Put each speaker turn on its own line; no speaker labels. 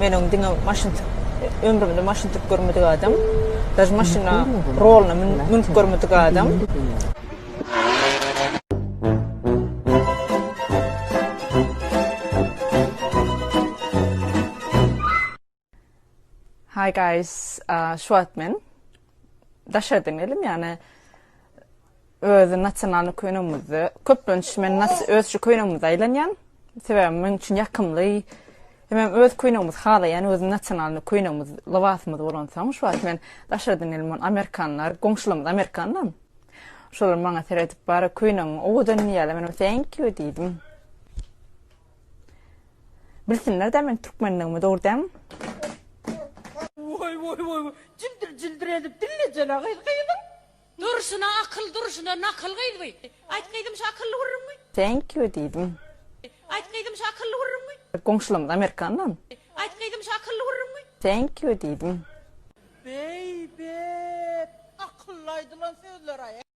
Men onun dinge ömrümde maşyn türk görmedik adam. Даже maşyna roluna minip görmedik adam. Hi guys, Schwartman. Daşadın elim yani özü nasyonalny köynümizde köpünç men özçü köynümizde aylanyan. Sebäbi men üçin ýakymly. Hem öz köynümüz halayan öz nasyonalny köynümüz lawatymyz bolansa, Schwartman daşadyn elim Amerikanlar, goňşulymyz Amerikanlar. Şolar maňa teretip bara köynüň owadan ýaly men thank you diýdim. Bilsinler de men türkmenligimi dogurdam.
Voy. Cildir edip dinleyeceksin kıydın. Duruşuna akıl, duruşuna nakıl kıydı. Ayt kıydım şu akıllı vururum mu?
Thank you diýdim.
Ayt kıydım şu akıllı vururum mu?
Goňşulymyz Amerikanlar.
Ayt kıydım şu akıllı vururum mu?
Thank you diýdim.
Bey, akıllaydı lan sözler ay.